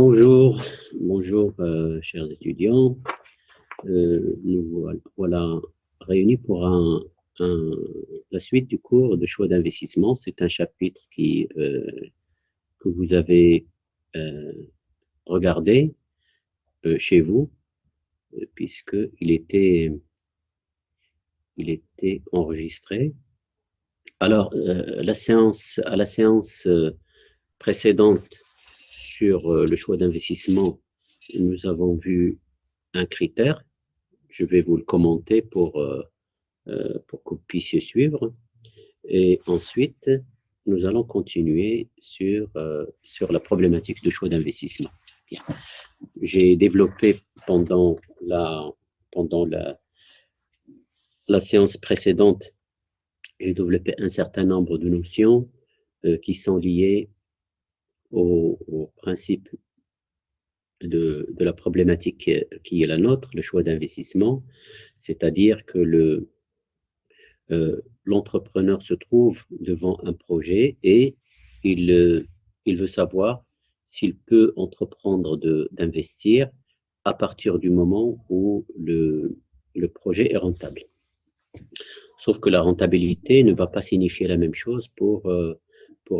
Bonjour, bonjour chers étudiants. Nous voilà réunis pour la suite du cours de choix d'investissement. C'est un chapitre que vous avez euh, regardé chez vous, il était enregistré. Alors, à la séance précédente sur le choix d'investissement, nous avons vu un critère. Je vais vous le commenter pour que vous puissiez suivre. Et ensuite, nous allons continuer sur la problématique de choix d'investissement. Bien. J'ai développé pendant la séance précédente, j'ai développé un certain nombre de notions qui sont liées au principe de la problématique qui est la nôtre, le choix d'investissement, c'est-à-dire que l'entrepreneur se trouve devant un projet et il veut savoir s'il peut entreprendre d'investir à partir du moment où le projet est rentable. Sauf que la rentabilité ne va pas signifier la même chose pour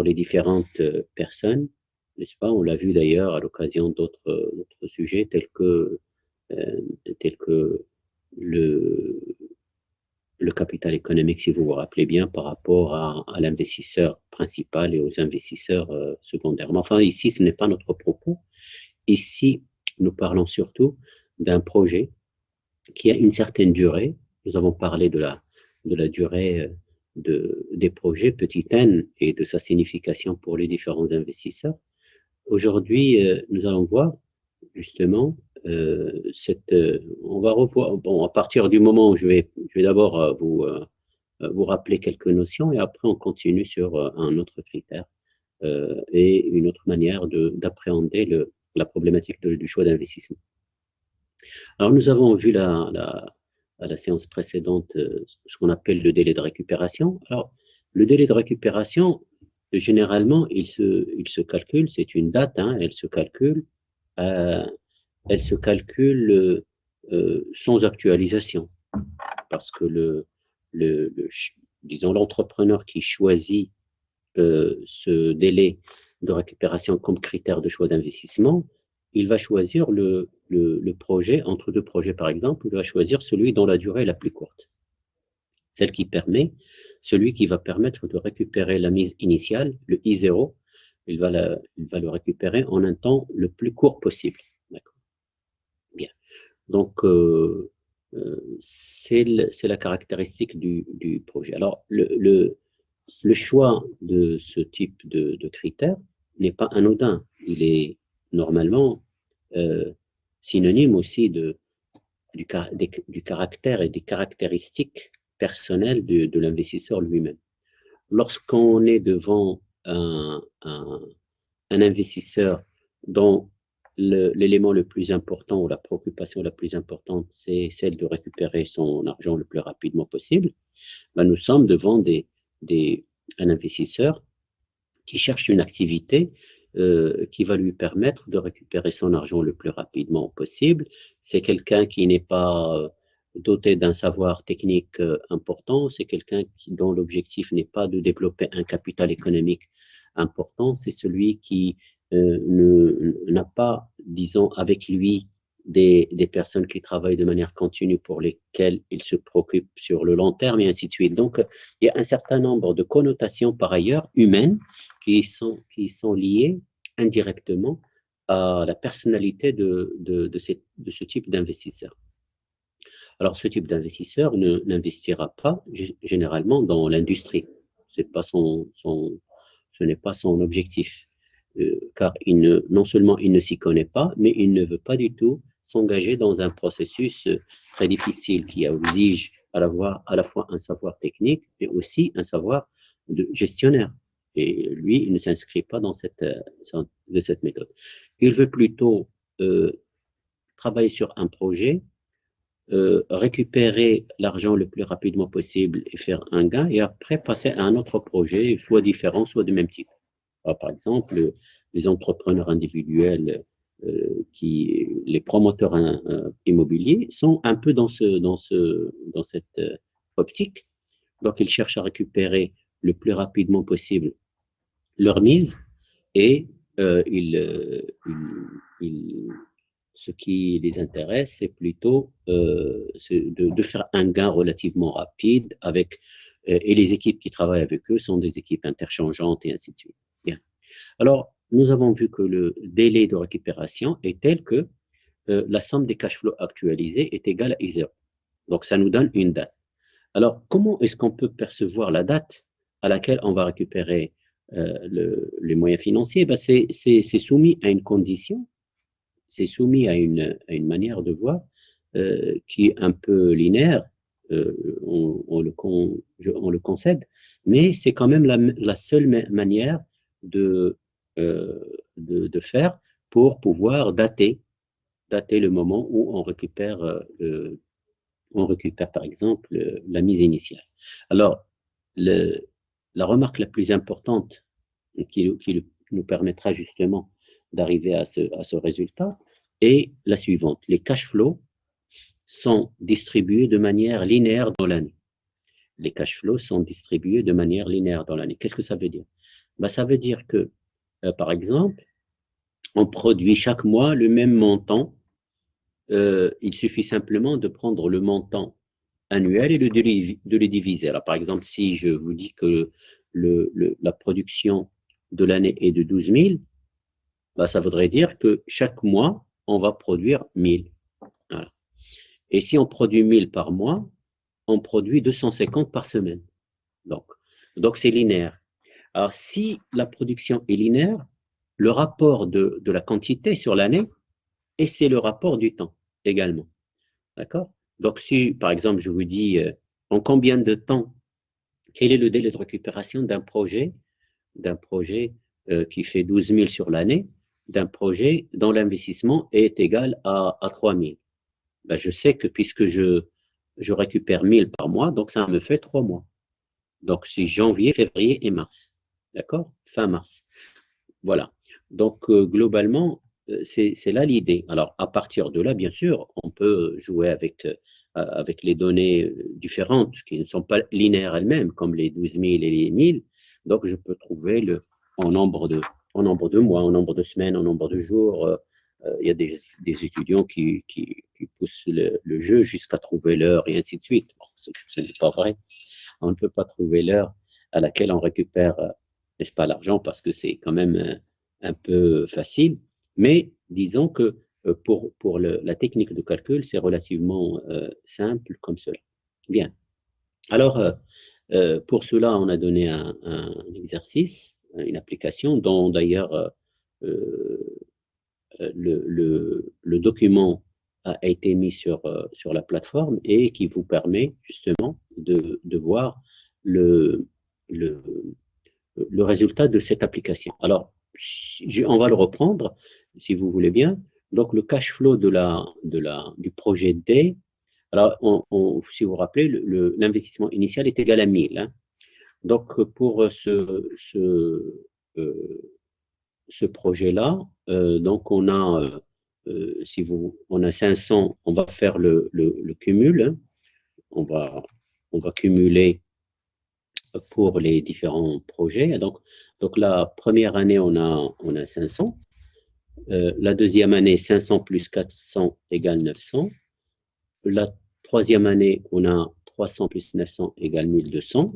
les différentes personnes, n'est-ce pas? On l'a vu d'ailleurs à l'occasion d'autres sujets tels que le capital économique, si vous vous rappelez bien, par rapport à l'investisseur principal et aux investisseurs secondaires. Mais enfin, ici, ce n'est pas notre propos. Ici, nous parlons surtout d'un projet qui a une certaine durée. Nous avons parlé de la durée des projets, petit n, et de sa signification pour les différents investisseurs. Aujourd'hui, nous allons voir justement on va revoir, bon, à partir du moment où je vais d'abord vous rappeler quelques notions et après on continue sur un autre critère et une autre manière d'appréhender la problématique du choix d'investissement. Alors nous avons vu à la séance précédente ce qu'on appelle le délai de récupération. Alors le délai de récupération, généralement, il se calcule, c'est une date, hein, elle se calcule sans actualisation, parce que disons, l'entrepreneur qui choisit ce délai de récupération comme critère de choix d'investissement, il va choisir le projet, entre deux projets par exemple, il va choisir celui dont la durée est la plus courte, celui qui va permettre de récupérer la mise initiale, le I0, il va le récupérer en un temps le plus court possible. Bien. Donc, c'est la caractéristique du projet. Alors, le choix de ce type de critères n'est pas anodin. Il est normalement synonyme aussi du caractère et des caractéristiques personnelles de l'investisseur lui-même. Lorsqu'on est devant un investisseur dont l'élément le plus important ou la préoccupation la plus importante, c'est celle de récupérer son argent le plus rapidement possible, ben nous sommes devant un investisseur qui cherche une activité qui va lui permettre de récupérer son argent le plus rapidement possible. C'est quelqu'un qui n'est pas doté d'un savoir technique important, c'est quelqu'un dont l'objectif n'est pas de développer un capital économique important, c'est celui qui n'a pas, disons, avec lui des personnes qui travaillent de manière continue pour lesquelles il se préoccupe sur le long terme et ainsi de suite. Donc, il y a un certain nombre de connotations par ailleurs humaines qui sont liées indirectement à la personnalité de ce type d'investisseur. Alors, ce type d'investisseur n'investira pas généralement dans l'industrie. Ce n'est pas son objectif. Car non seulement il ne s'y connaît pas, mais il ne veut pas du tout s'engager dans un processus très difficile qui exige à la fois un savoir technique, mais aussi un savoir de gestionnaire. Et lui, il ne s'inscrit pas dans de cette méthode. Il veut plutôt travailler sur un projet, récupérer l'argent le plus rapidement possible et faire un gain, et après passer à un autre projet, soit différent, soit du même type. Alors, par exemple, les entrepreneurs individuels les promoteurs immobiliers sont un peu dans cette optique. Donc, ils cherchent à récupérer le plus rapidement possible leur mise et ce qui les intéresse, c'est plutôt de faire un gain relativement rapide et les équipes qui travaillent avec eux sont des équipes interchangeantes et ainsi de suite. Bien. Alors, nous avons vu que le délai de récupération est tel que la somme des cash flows actualisés est égale à I0. Donc, ça nous donne une date. Alors, comment est-ce qu'on peut percevoir la date à laquelle on va récupérer les moyens financiers? Ben, c'est soumis à une condition, c'est soumis à une manière de voir qui est un peu linéaire, on le concède, mais c'est quand même la seule manière de, faire pour pouvoir dater le moment où on récupère par exemple la mise initiale. Alors, la remarque la plus importante qui nous permettra justement d'arriver à ce résultat est la suivante. Les cash flows sont distribués de manière linéaire dans l'année. Les cash flows sont distribués de manière linéaire dans l'année. Qu'est-ce que ça veut dire? Ben, ça veut dire que, par exemple, on produit chaque mois le même montant. Il suffit simplement de prendre le montant annuel et de le diviser. Alors, par exemple, si je vous dis que la production de l'année est de 12 000, bah, ça voudrait dire que chaque mois, on va produire 1000. Voilà. Et si on produit 1000 par mois, on produit 250 par semaine. Donc c'est linéaire. Alors, si la production est linéaire, le rapport de la quantité sur l'année, et c'est le rapport du temps également. D'accord? Donc, si, par exemple, je vous dis en combien de temps, quel est le délai de récupération d'un projet qui fait 12 000 sur l'année, d'un projet dont l'investissement est égal à 3 000. Ben, je sais que puisque je récupère 1000 par mois, donc ça me fait 3 mois. Donc, c'est janvier, février et mars. D'accord? Fin mars. Voilà. Donc, globalement, c'est là l'idée. Alors, à partir de là, bien sûr, on peut jouer avec les données différentes, qui ne sont pas linéaires elles-mêmes, comme les 12 000 et les 1000. Donc, je peux trouver en nombre de mois, en nombre de semaines, en nombre de jours. Il y a des étudiants qui poussent le jeu jusqu'à trouver l'heure et ainsi de suite. Bon, ce n'est pas vrai. On ne peut pas trouver l'heure à laquelle on récupère, n'est-ce pas, l'argent, parce que c'est quand même un peu facile. Mais disons que pour la technique de calcul, c'est relativement simple comme cela. Bien. Alors, pour cela, on a donné un exercice, une application dont d'ailleurs le document a été mis sur la plateforme et qui vous permet justement de voir le résultat de cette application. Alors, on va le reprendre, si vous voulez bien. Donc, le cash flow du projet D, alors, si vous vous rappelez, l'investissement initial est égal à 1000. Hein. Donc, pour ce projet-là, donc on a, on a 500, on va faire le cumul. Hein. On va cumuler pour les différents projets. Donc la première année, on a 500. La deuxième année, 500 plus 400 égale 900. La troisième année, on a 300 plus 900 égale 1200.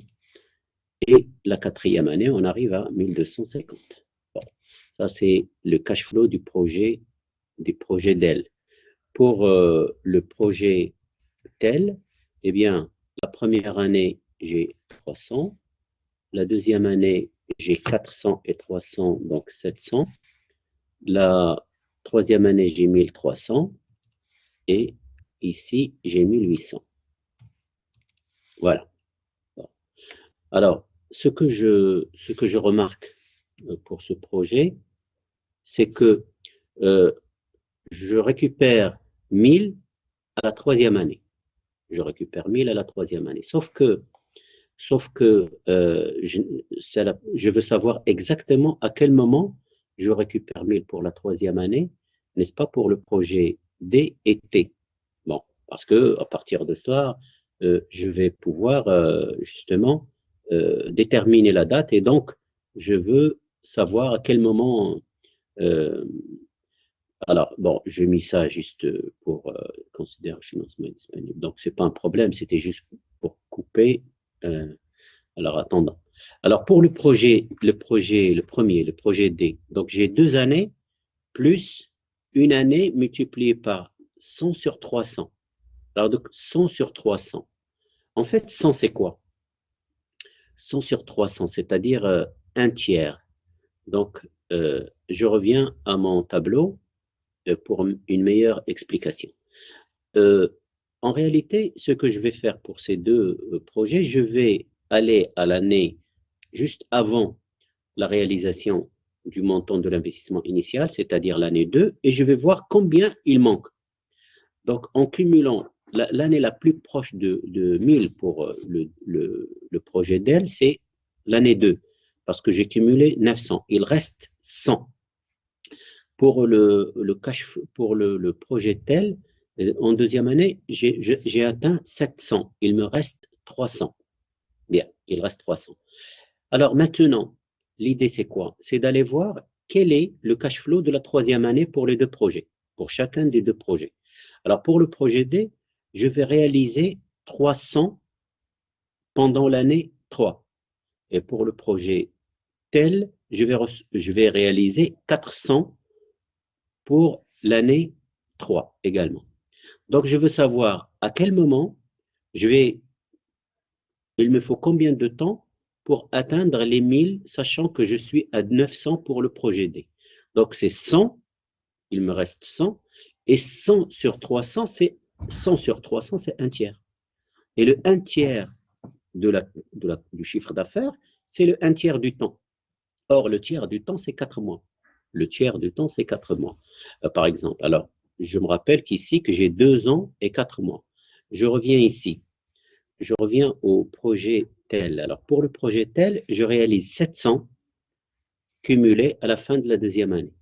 Et la quatrième année, on arrive à 1250. Bon, ça, c'est le cash flow du projet DEL. Pour le projet TEL, eh bien, la première année, j'ai 300. La deuxième année, j'ai 400 et 300, donc 700. La troisième année, j'ai 1300. Et ici, j'ai 1800. Voilà. Bon. Alors, ce que je remarque pour ce projet, c'est que je récupère 1000 à la troisième année. Je récupère 1000 à la troisième année. Sauf que je veux savoir exactement à quel moment je récupère 1000 pour la troisième année n'est-ce pas, pour le projet D et T. Bon, parce que à partir de cela, je vais pouvoir justement déterminer la date et donc je veux savoir à quel moment. euh, alors, bon, j'ai mis ça juste pour considérer le financement disponible. Donc, c'est pas un problème, c'était juste pour couper. Alors, attendant. Alors, pour le projet D, donc j'ai 2 années plus une année multipliée par 100 sur 300. Alors, donc, 100 sur 300. En fait, 100, c'est quoi? 100 sur 300, c'est-à-dire un tiers. Donc, je reviens à mon tableau pour une meilleure explication. Euh, En réalité, ce que je vais faire pour ces deux projets, je vais aller à l'année juste avant la réalisation du montant de l'investissement initial, c'est-à-dire l'année 2, et je vais voir combien il manque. Donc, en cumulant l'année la plus proche de 1000 pour le projet d'elle, c'est l'année 2, parce que j'ai cumulé 900. Il reste 100. Pour pour le projet tel, en deuxième année, j'ai atteint 700. Il me reste 300. Bien, il reste 300. Alors maintenant, l'idée c'est quoi? C'est d'aller voir quel est le cash flow de la troisième année pour les deux projets, pour chacun des deux projets. Alors pour le projet D, je vais réaliser 300 pendant l'année 3. Et pour le projet tel, je vais réaliser 400 pour l'année 3 également. Donc, je veux savoir à quel moment il me faut combien de temps pour atteindre les 1000, sachant que je suis à 900 pour le projet D. Donc, c'est 100, il me reste 100, et 100 sur 300, c'est 100 sur 300, c'est un tiers. Et le un tiers du chiffre d'affaires, c'est le un tiers du temps. Or, le tiers du temps, c'est 4 mois. Le tiers du temps, c'est 4 mois, par exemple. Alors, je me rappelle qu'ici, que j'ai 2 ans et 4 mois. Je reviens ici. Je reviens au projet tel. Alors, pour le projet tel, je réalise 700 cumulés à la fin de la deuxième année.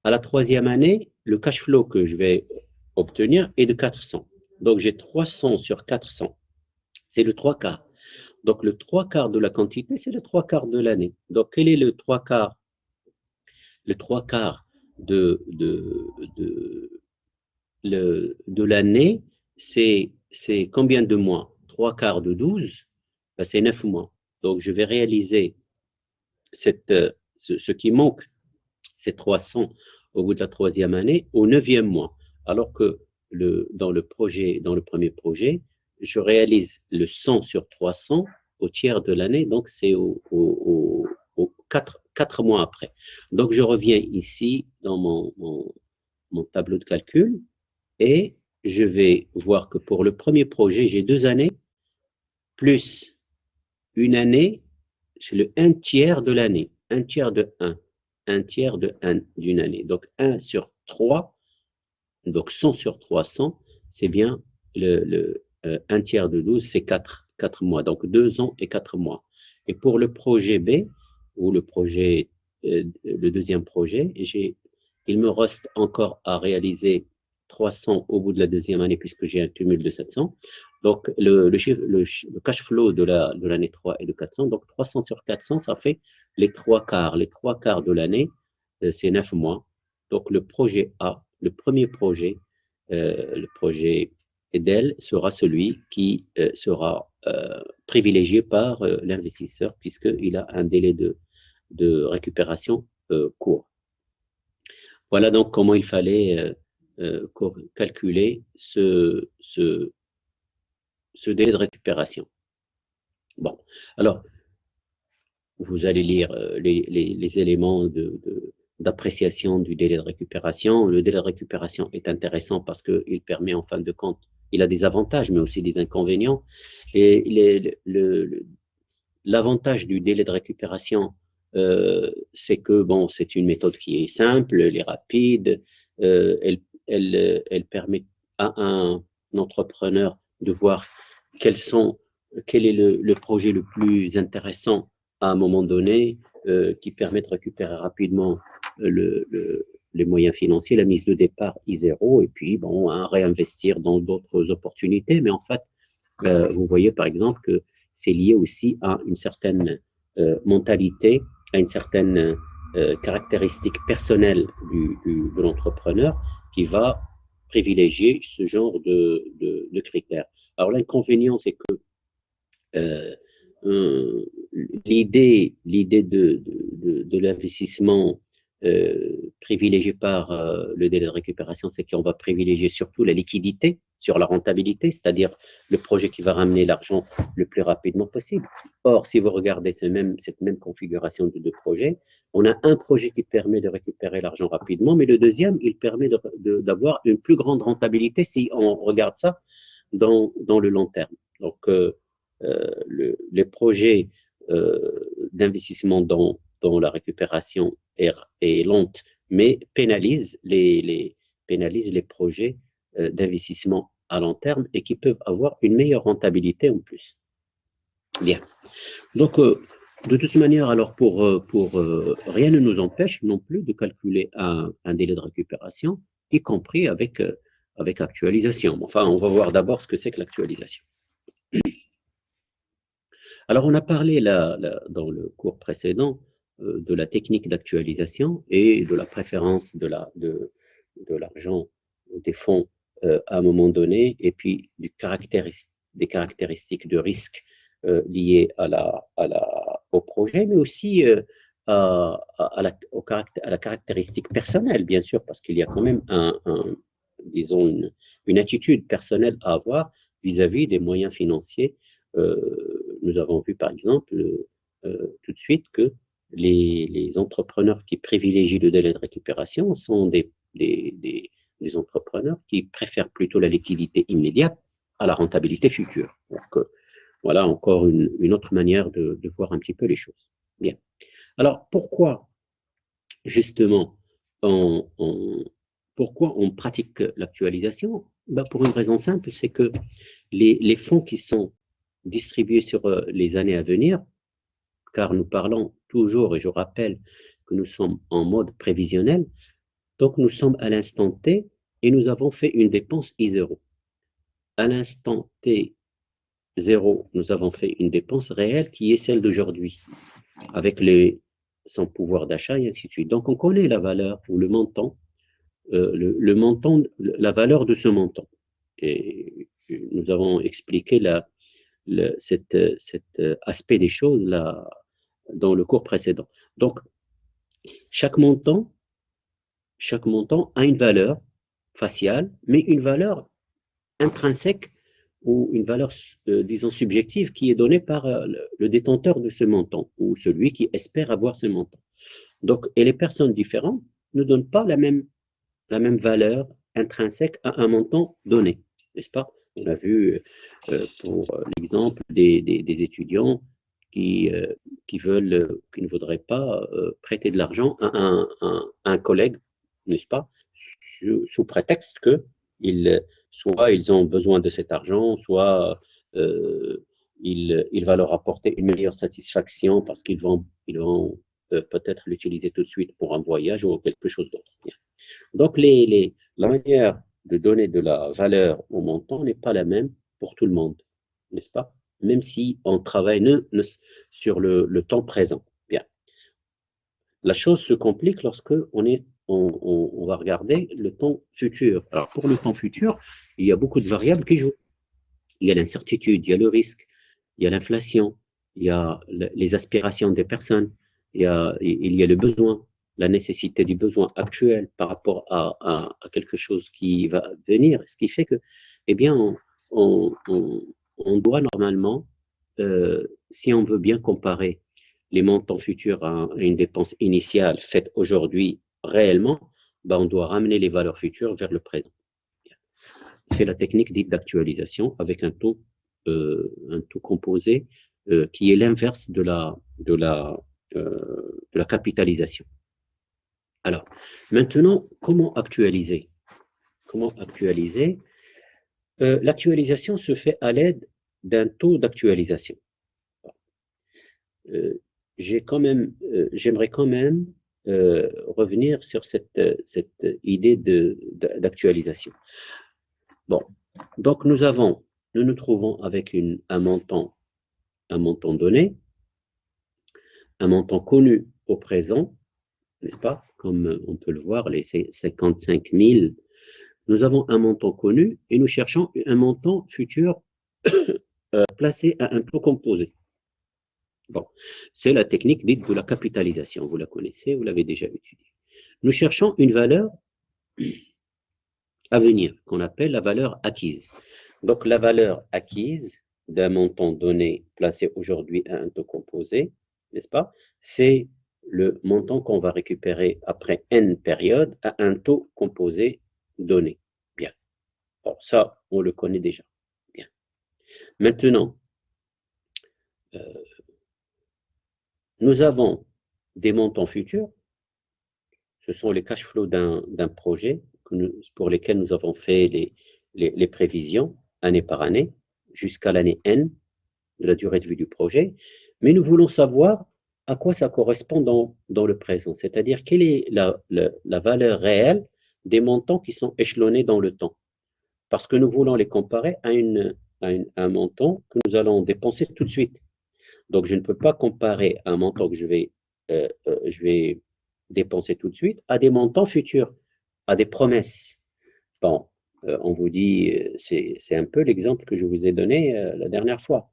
À la troisième année, le cash flow que je vais obtenir est de 400. Donc, j'ai 300 sur 400. C'est le 3 quarts. Donc, le 3 quarts de la quantité, c'est le 3 quarts de l'année. Donc, quel est le 3 quarts? Le 3 quarts de l'année, c'est combien de mois? 3 quarts de 12, ben c'est 9 mois. Donc, je vais réaliser ce qui manque, c'est 300 au bout de la troisième année, au 9e mois. Alors que dans le premier projet, je réalise le 100 sur 300 au tiers de l'année, donc c'est au 4 mois après. Donc, je reviens ici dans mon tableau de calcul et je vais voir que pour le premier projet, j'ai 2 années plus une année, c'est le 1 tiers de l'année, 1 tiers de 1, 1 tiers d'une année. Donc 1 sur 3, donc 100 sur 300, c'est bien 1 tiers de 12, c'est 4 mois, donc 2 ans et 4 mois. Et pour le projet B, ou le deuxième projet, il me reste encore à réaliser 300 au bout de la deuxième année puisque j'ai un cumul de 700. Donc, le cash flow de l'année 3 est de 400. Donc, 300 sur 400, ça fait les 3 quarts. Les 3 quarts de l'année, c'est 9 mois. Donc, le projet A, le premier projet, le projet EDEL, sera celui qui sera privilégié par l'investisseur puisqu'il a un délai de récupération court. Voilà donc comment il fallait calculer ce délai de récupération. Bon, alors, vous allez lire les éléments d'appréciation du délai de récupération. Le délai de récupération est intéressant parce qu'il permet en fin de compte, il a des avantages mais aussi des inconvénients. L'avantage du délai de récupération, c'est que bon, c'est une méthode qui est simple, elle est rapide, elle permet à un entrepreneur de voir quel est le projet le plus intéressant à un moment donné, qui permet de récupérer rapidement les moyens financiers, la mise de départ I0, et puis bon, réinvestir dans d'autres opportunités. Mais en fait, vous voyez par exemple que c'est lié aussi à une certaine mentalité, à une certaine caractéristique personnelle de l'entrepreneur qui va privilégier ce genre de critères. Alors l'inconvénient, c'est que euh, l'idée de l'investissement privilégié par le délai de récupération, c'est qu'on va privilégier surtout la liquidité sur la rentabilité, c'est-à-dire le projet qui va ramener l'argent le plus rapidement possible. Or, si vous regardez cette même configuration de deux projets, on a un projet qui permet de récupérer l'argent rapidement, mais le deuxième, il permet d'avoir une plus grande rentabilité si on regarde ça dans le long terme. Donc, les projets d'investissement dans la récupération est lente, mais pénalisent les projets d'investissement à long terme et qui peuvent avoir une meilleure rentabilité en plus. Bien. Donc, de toute manière, alors rien ne nous empêche non plus de calculer un délai de récupération, y compris avec actualisation. Enfin, on va voir d'abord ce que c'est que l'actualisation. Alors, on a parlé dans le cours précédent de la technique d'actualisation et de la préférence de l'argent, des fonds à un moment donné, et puis des caractéristiques de risque liées au projet, mais aussi à la caractéristique personnelle, bien sûr, parce qu'il y a quand même disons, une attitude personnelle à avoir vis-à-vis des moyens financiers. Nous avons vu par exemple tout de suite que les entrepreneurs qui privilégient le délai de récupération sont des entrepreneurs qui préfèrent plutôt la liquidité immédiate à la rentabilité future. Donc, voilà encore une autre manière de voir un petit peu les choses. Bien. Alors, pourquoi justement pourquoi on pratique l'actualisation? Ben, pour une raison simple, c'est que les fonds qui sont distribués sur les années à venir, car nous parlons toujours, et je rappelle que nous sommes en mode prévisionnel, donc nous sommes à l'instant T et nous avons fait une dépense I0. À l'instant T 0, nous avons fait une dépense réelle qui est celle d'aujourd'hui, avec son pouvoir d'achat et ainsi de suite. Donc on connaît la valeur ou le montant, la valeur de ce montant. Et nous avons expliqué cet aspect des choses là, dans le cours précédent. Donc, chaque montant a une valeur faciale, mais une valeur intrinsèque ou une valeur, disons, subjective qui est donnée par le détenteur de ce montant ou celui qui espère avoir ce montant. Donc, et les personnes différentes ne donnent pas la même valeur intrinsèque à un montant donné, n'est-ce pas? On a vu pour l'exemple des étudiants qui ne voudraient pas prêter de l'argent à un collègue, n'est-ce pas? Sous prétexte que soit ils ont besoin de cet argent, soit il va leur apporter une meilleure satisfaction parce qu'ils vont peut-être l'utiliser tout de suite pour un voyage ou quelque chose d'autre. Donc, la manière de donner de la valeur au montant n'est pas la même pour tout le monde, n'est-ce pas? Même si on travaille sur le temps présent. Bien. La chose se complique lorsque on va regarder le temps futur. Alors, pour le temps futur, il y a beaucoup de variables qui jouent. Il y a l'incertitude, il y a le risque, il y a l'inflation, il y a les aspirations des personnes, il y a le besoin, la nécessité du besoin actuel par rapport à quelque chose qui va venir, ce qui fait que, eh bien, on doit normalement, si on veut bien comparer les montants futurs à une dépense initiale faite aujourd'hui réellement, ben, on doit ramener les valeurs futures vers le présent. C'est la technique dite d'actualisation avec un taux composé qui est l'inverse de la capitalisation. Alors, maintenant, comment actualiser? L'actualisation se fait à l'aide d'un taux d'actualisation. J'aimerais quand même revenir sur cette idée d'actualisation. Bon, donc nous nous trouvons avec un montant donné, un montant connu au présent, n'est-ce pas? Comme on peut le voir, les 55 000, nous avons un montant connu et nous cherchons un montant futur placé à un taux composé. Bon, c'est la technique dite de la capitalisation. Vous la connaissez, vous l'avez déjà étudiée. Nous cherchons une valeur à venir, qu'on appelle la valeur acquise. Donc, la valeur acquise d'un montant donné placé aujourd'hui à un taux composé, n'est-ce pas? C'est le montant qu'on va récupérer après n périodes à un taux composé donné. Bien. Bon, ça, on le connaît déjà. Bien. Maintenant, nous avons des montants futurs. Ce sont les cash flows d'un projet pour lesquels nous avons fait les prévisions année par année jusqu'à l'année N de la durée de vie du projet. Mais nous voulons savoir à quoi ça correspond dans le présent, c'est-à-dire quelle est la valeur réelle des montants qui sont échelonnés dans le temps. Parce que nous voulons les comparer à un montant que nous allons dépenser tout de suite. Donc, je ne peux pas comparer un montant que je vais dépenser tout de suite à des montants futurs, à des promesses. Bon, on vous dit, c'est un peu l'exemple que je vous ai donné la dernière fois.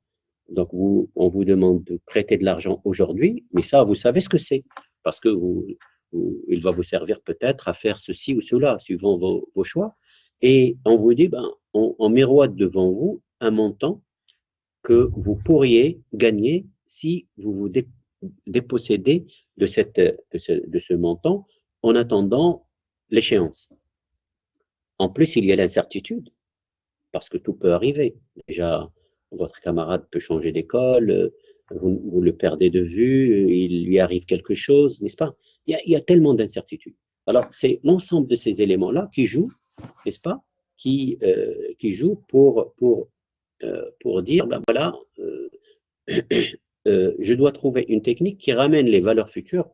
Donc, on vous demande de prêter de l'argent aujourd'hui, mais ça, vous savez ce que c'est, parce que il va vous servir peut-être à faire ceci ou cela, suivant vos choix. Et on vous dit, ben, on miroite devant vous un montant que vous pourriez gagner si vous vous dépossédez de ce montant en attendant l'échéance. En plus, il y a l'incertitude, parce que tout peut arriver. Déjà, votre camarade peut changer d'école, vous le perdez de vue, il lui arrive quelque chose, n'est-ce pas? Il y a tellement d'incertitudes. Alors, c'est l'ensemble de ces éléments-là qui jouent, n'est-ce pas? Qui jouent pour dire, ben voilà, je dois trouver une technique qui ramène les valeurs futures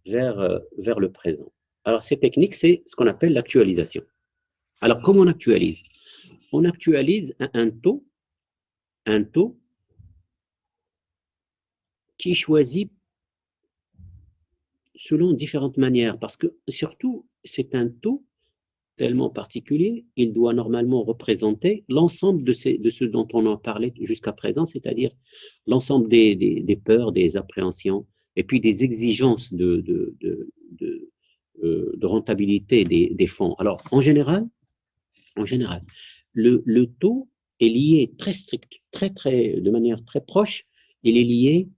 vers le présent. Alors, ces techniques, c'est ce qu'on appelle l'actualisation. Alors, comment on actualise? On actualise un taux qui est choisi selon différentes manières, parce que surtout, c'est un taux tellement particulier, il doit normalement représenter l'ensemble de ce dont on a parlé jusqu'à présent, c'est-à-dire l'ensemble des peurs, des appréhensions, et puis des exigences de rentabilité des fonds. Alors, en général, le taux est lié très strict, de manière très proche, il est lié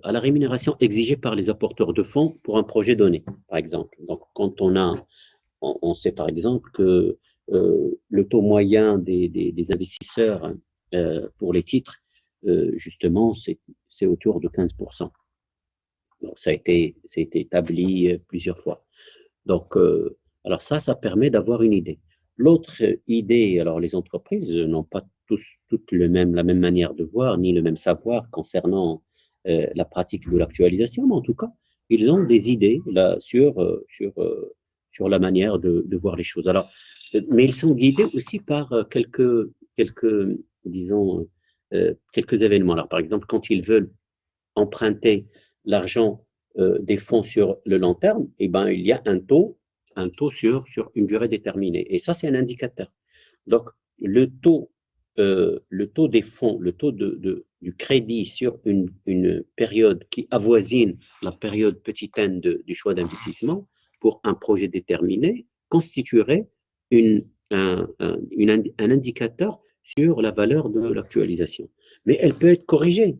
à la rémunération exigée par les apporteurs de fonds pour un projet donné, par exemple. Donc, quand on sait par exemple que le taux moyen des investisseurs pour les titres, justement, c'est autour de 15%. Donc, ça a été établi plusieurs fois. Donc, alors ça permet d'avoir une idée. L'autre idée, alors les entreprises n'ont pas toutes la même manière de voir, ni le même savoir concernant la pratique de l'actualisation, mais en tout cas, ils ont des idées là sur la manière de voir les choses. Alors, mais ils sont guidés aussi par disons, quelques événements. Alors, par exemple, quand ils veulent emprunter l'argent des fonds sur le long terme, eh ben, il y a un taux sur une durée déterminée. Et ça, c'est un indicateur. Donc, le taux des fonds, le taux du crédit sur une période qui avoisine la période petit n du choix d'investissement pour un projet déterminé constituerait un indicateur sur la valeur de l'actualisation. Mais elle peut être corrigée.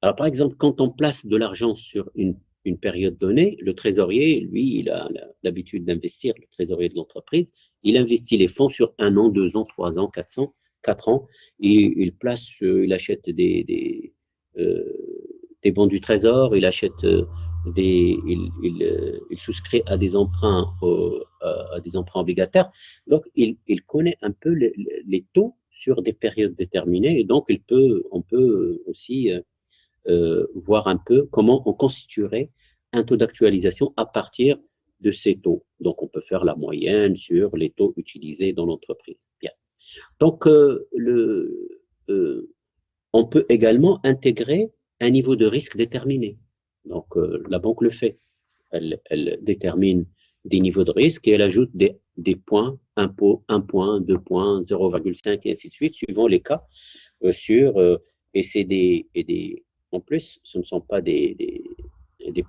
Alors, par exemple, quand on place de l'argent sur une période donnée, le trésorier, lui, il a l'habitude d'investir, le trésorier de l'entreprise, il investit les fonds sur 1 an, 2 ans, 3 ans, 4 ans, et il place, il achète des bons du trésor, il achète il souscrit à des emprunts obligataires. Donc, il connaît un peu les taux sur des périodes déterminées, et donc on peut aussi voir un peu comment on constituerait un taux d'actualisation à partir de ces taux. Donc, on peut faire la moyenne sur les taux utilisés dans l'entreprise. Bien. Donc, on peut également intégrer un niveau de risque déterminé. Donc, la banque le fait. Elle détermine des niveaux de risque et elle ajoute des points, un point, 2 points, 0,5 et ainsi de suite, suivant les cas, et c'est en plus, ce ne sont pas des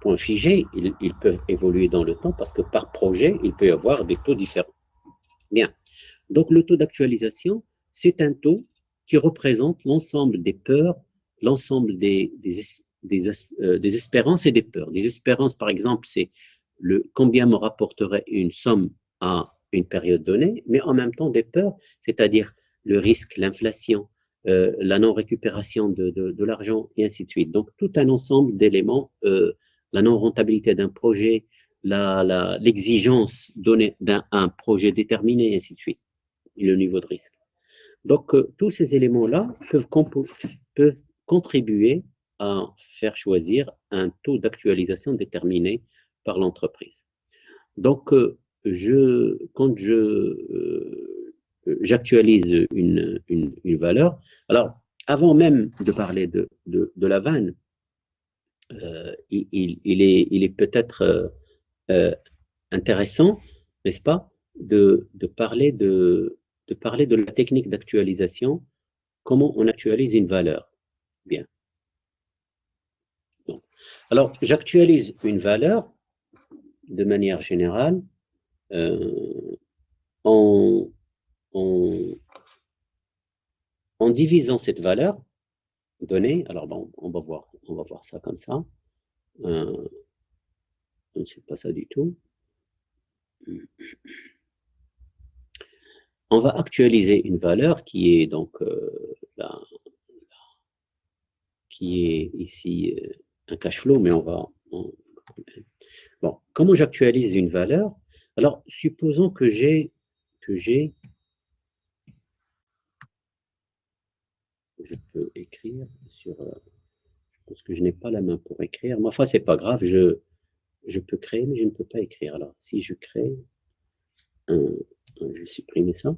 points figés, ils peuvent évoluer dans le temps parce que par projet, il peut y avoir des taux différents. Bien. Donc, le taux d'actualisation, c'est un taux qui représente l'ensemble des peurs, l'ensemble des espérances et des peurs. Des espérances, par exemple, c'est combien me rapporterait une somme à une période donnée, mais en même temps des peurs, c'est-à-dire le risque, l'inflation, la non-récupération de l'argent, et ainsi de suite. Donc, tout un ensemble d'éléments, la non-rentabilité d'un projet, l'exigence donnée d'un projet déterminé, et ainsi de suite, et le niveau de risque. Donc, tous ces éléments-là peuvent contribuer à faire choisir un taux d'actualisation déterminé par l'entreprise. Donc, quand j'actualise une valeur, alors, avant même de parler de la vanne, il est peut-être intéressant, n'est-ce pas, de parler de la technique d'actualisation, comment on actualise une valeur. Bien. Bon. Alors, j'actualise une valeur de manière générale en, en, en divisant cette valeur donnée. Alors, bon, on va voir ça comme ça. Je ne sais pas ça du tout. On va actualiser une valeur qui est donc qui est ici un cash flow, mais bon, comment j'actualise une valeur? Alors, supposons que je peux écrire sur, je pense que je n'ai pas la main pour écrire, mais enfin, c'est pas grave, je peux créer, mais je ne peux pas écrire. Alors, si je crée, je vais supprimer ça.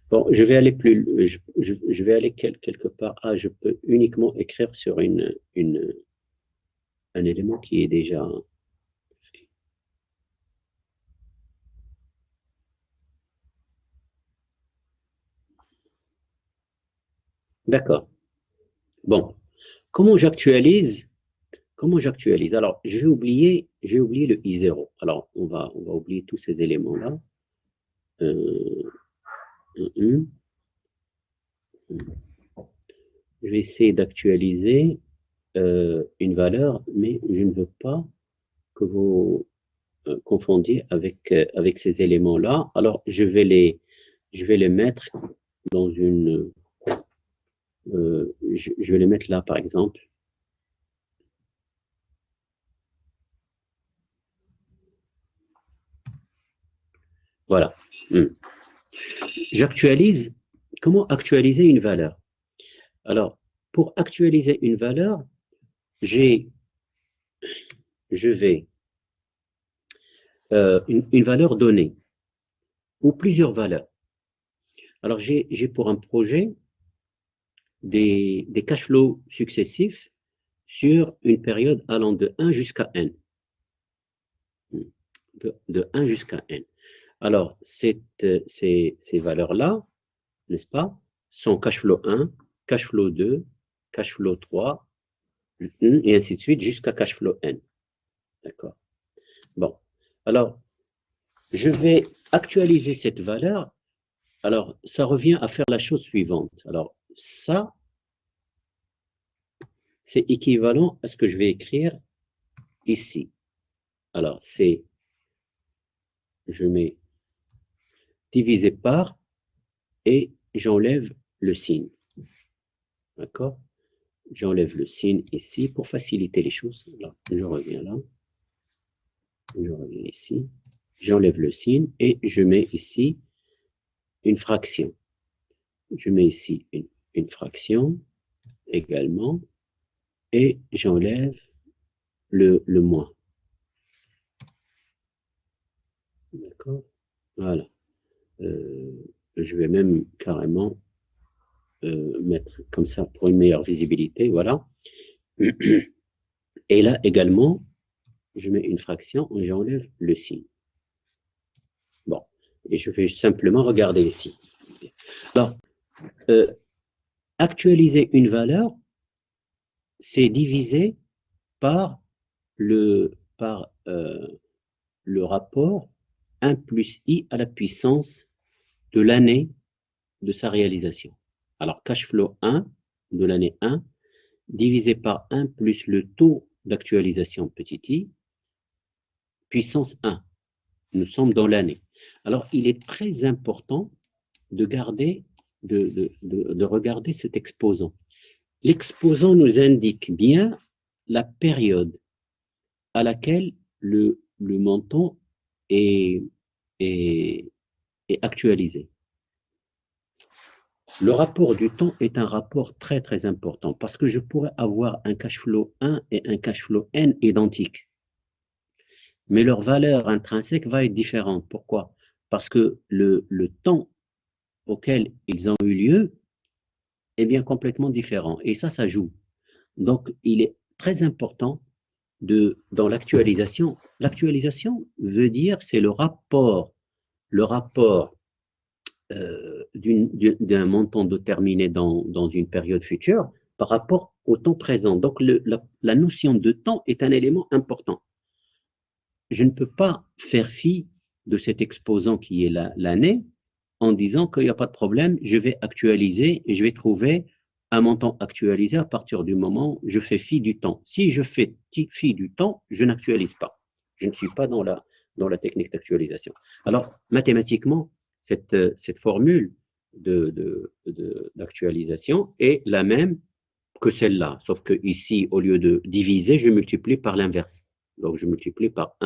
Bon, je vais aller je vais aller quelque part. Ah, je peux uniquement écrire sur un élément qui est déjà fait. D'accord. Bon, comment j'actualise? Comment j'actualise? Alors, je vais oublier le I0. Alors, on va oublier tous ces éléments-là. Je vais essayer d'actualiser une valeur, mais je ne veux pas que vous confondiez avec ces éléments-là. Alors, je vais les mettre dans une... je vais les mettre là, par exemple. Voilà. J'actualise. Comment actualiser une valeur? Alors, pour actualiser une valeur, je vais une valeur donnée ou plusieurs valeurs. Alors, j'ai pour un projet des cash flows successifs sur une période allant de 1 jusqu'à n. De 1 jusqu'à n. Alors, ces valeurs-là, n'est-ce pas, sont cash flow 1, cash flow 2, cash flow 3, et ainsi de suite jusqu'à cash flow n. D'accord. Bon. Alors, je vais actualiser cette valeur. Alors, ça revient à faire la chose suivante. Alors, ça, c'est équivalent à ce que je vais écrire ici. Alors, je mets divisé par et j'enlève le signe. D'accord? J'enlève le signe ici pour faciliter les choses. Là, je reviens là. Je reviens ici. J'enlève le signe et je mets ici une fraction. Je mets ici une fraction également. et j'enlève le moins. D'accord? Voilà. Je vais même carrément mettre comme ça pour une meilleure visibilité. Voilà. Et là également, je mets une fraction et j'enlève le signe. Bon. Et je vais simplement regarder ici. Alors, actualiser une valeur, c'est diviser par le rapport 1 plus i à la puissance de l'année de sa réalisation. Alors, cash flow 1 de l'année 1 divisé par 1 plus le taux d'actualisation petit i, puissance 1. Nous sommes dans l'année. Alors, il est très important de garder, de regarder cet exposant. L'exposant nous indique bien la période à laquelle le montant est actualisé. Le rapport du temps est un rapport très très important parce que je pourrais avoir un cash flow 1 et un cash flow n identiques. Mais leur valeur intrinsèque va être différente. Pourquoi? Parce que le temps auquel ils ont eu lieu est bien complètement différent. Et ça joue. Donc, il est très important dans l'actualisation. L'actualisation veut dire c'est le rapport d'un montant déterminé dans une période future par rapport au temps présent. Donc, la notion de temps est un élément important. Je ne peux pas faire fi de cet exposant qui est l'année en disant qu'il n'y a pas de problème, je vais actualiser et je vais trouver un montant actualisé à partir du moment où je fais fi du temps. Si je fais fi du temps, je n'actualise pas. Je ne suis pas dans la technique d'actualisation. Alors, mathématiquement, cette formule d'actualisation est la même que celle-là, sauf que ici, au lieu de diviser, je multiplie par l'inverse. Donc, je multiplie par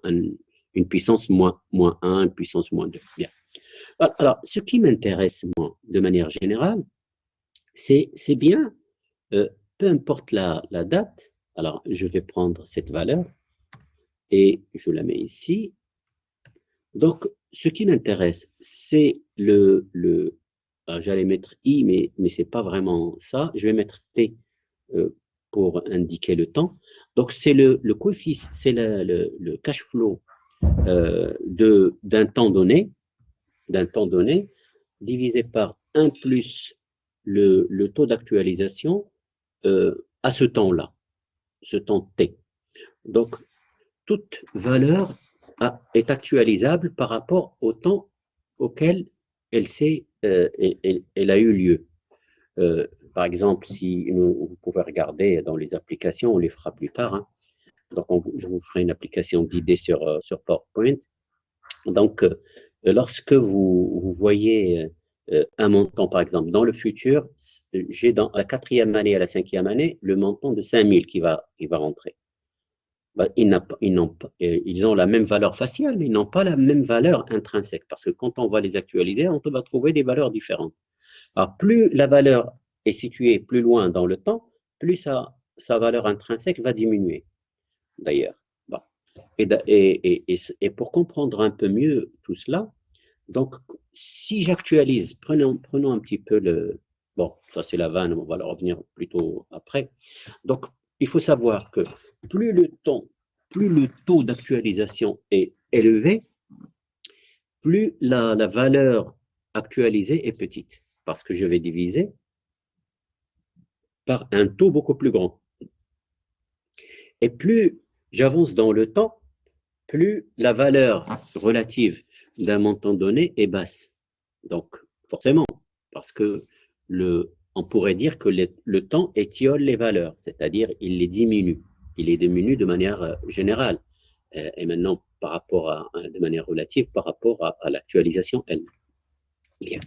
une puissance moins 1, une puissance moins 2. Bien. Alors, ce qui m'intéresse, moi, de manière générale, c'est bien, peu importe la date, alors je vais prendre cette valeur et je la mets ici. Donc, ce qui m'intéresse, c'est j'allais mettre i, mais ce n'est pas vraiment ça. Je vais mettre t pour indiquer le temps. Donc, c'est le coefficient, c'est le cash flow d'un temps donné, divisé par 1 plus le taux d'actualisation à ce temps-là, ce temps t. Donc, toute valeur est actualisable par rapport au temps auquel elle a eu lieu. Par exemple, si vous pouvez regarder dans les applications, on les fera plus tard. Hein. Donc, je vous ferai une application guidée sur PowerPoint. Donc, lorsque vous voyez un montant, par exemple, dans le futur, j'ai dans la 4e année à la 5e année le montant de 5000 qui va rentrer. Ben, ils ont la même valeur faciale, mais ils n'ont pas la même valeur intrinsèque, parce que quand on va les actualiser, on va trouver des valeurs différentes. Alors, plus la valeur est située plus loin dans le temps, plus sa valeur intrinsèque va diminuer, d'ailleurs. Bon. Et pour comprendre un peu mieux tout cela, donc, si j'actualise, prenons un petit peu bon, ça c'est la vanne, on va le revenir plutôt après. Donc, il faut savoir que plus le taux d'actualisation est élevé, plus la valeur actualisée est petite, parce que je vais diviser par un taux beaucoup plus grand. Et plus j'avance dans le temps, plus la valeur relative d'un montant donné est basse. Donc, forcément, parce que on pourrait dire que le temps étiole les valeurs, c'est-à-dire il les diminue. Il les diminue de manière générale. Et maintenant, de manière relative, par rapport à l'actualisation elle. Bien.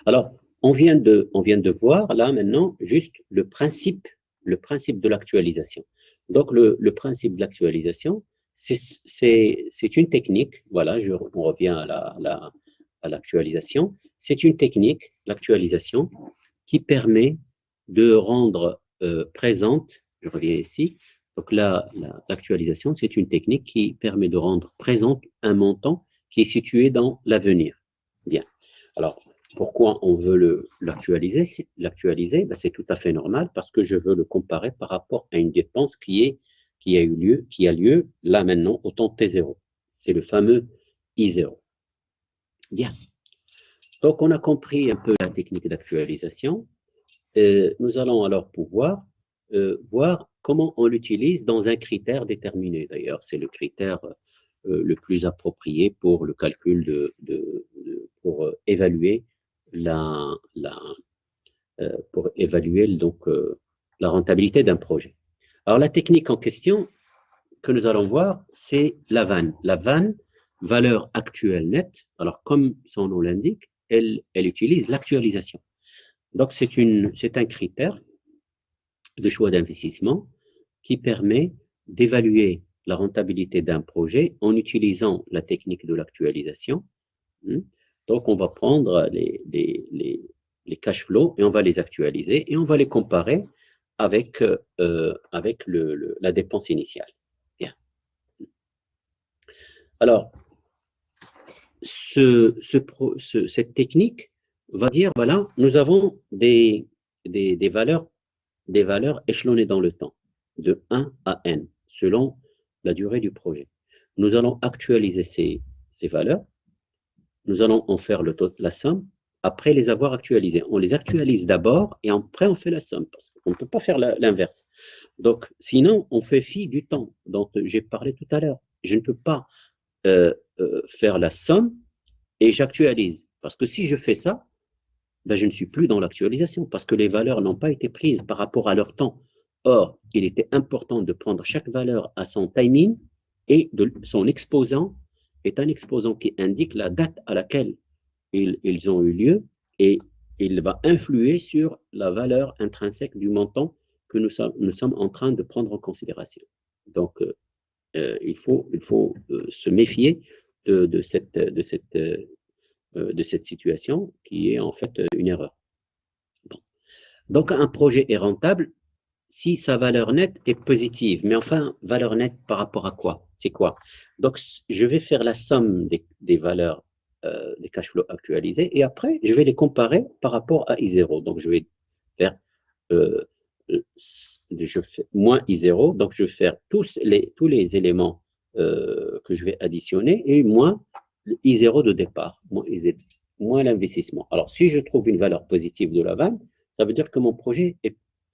Alors, on vient de voir là maintenant juste le principe de l'actualisation. Donc, le principe de l'actualisation, c'est une technique, voilà, on revient à l'actualisation, c'est une technique, l'actualisation, qui permet de rendre présente, je reviens ici, donc l'actualisation, c'est une technique qui permet de rendre présente un montant qui est situé dans l'avenir. Bien. Alors, pourquoi on veut l'actualiser? Ben, c'est tout à fait normal parce que je veux le comparer par rapport à une dépense qui a lieu là maintenant au temps T0. C'est le fameux I0. Bien. Donc, on a compris un peu la technique d'actualisation. Nous allons alors pouvoir voir comment on l'utilise dans un critère déterminé. D'ailleurs, c'est le critère le plus approprié pour le calcul pour évaluer la rentabilité d'un projet. Alors, la technique en question que nous allons voir, c'est la vanne. La vanne, valeur actuelle nette. Alors, comme son nom l'indique, elle utilise l'actualisation. Donc, c'est un critère de choix d'investissement qui permet d'évaluer la rentabilité d'un projet en utilisant la technique de l'actualisation. Donc, on va prendre les cash flows et on va les actualiser et on va les comparer avec la dépense initiale. Bien. Alors, cette technique va dire, voilà, nous avons des valeurs échelonnées dans le temps, de 1 à n, selon la durée du projet. Nous allons actualiser ces valeurs, nous allons en faire la somme, après les avoir actualisées. On les actualise d'abord et après on fait la somme, parce qu'on ne peut pas faire l'inverse. Donc, sinon, on fait fi du temps dont j'ai parlé tout à l'heure. Je ne peux pas faire la somme et j'actualise. Parce que si je fais ça, ben, je ne suis plus dans l'actualisation parce que les valeurs n'ont pas été prises par rapport à leur temps. Or, il était important de prendre chaque valeur à son timing et son exposant est un exposant qui indique la date à laquelle ils ont eu lieu et il va influer sur la valeur intrinsèque du montant que nous sommes en train de prendre en considération. Donc, il faut se méfier de cette situation qui est en fait une erreur. Bon. Donc, un projet est rentable si sa valeur nette est positive. Mais enfin, valeur nette par rapport à quoi? C'est quoi? Donc, je vais faire la somme des valeurs des cash flows actualisés et après, je vais les comparer par rapport à I0. Donc, je vais faire moins I0. Donc, je vais faire tous les éléments que je vais additionner et moins I0 de départ, moins l'investissement. Alors, si je trouve une valeur positive de la vanne, ça veut dire que mon projet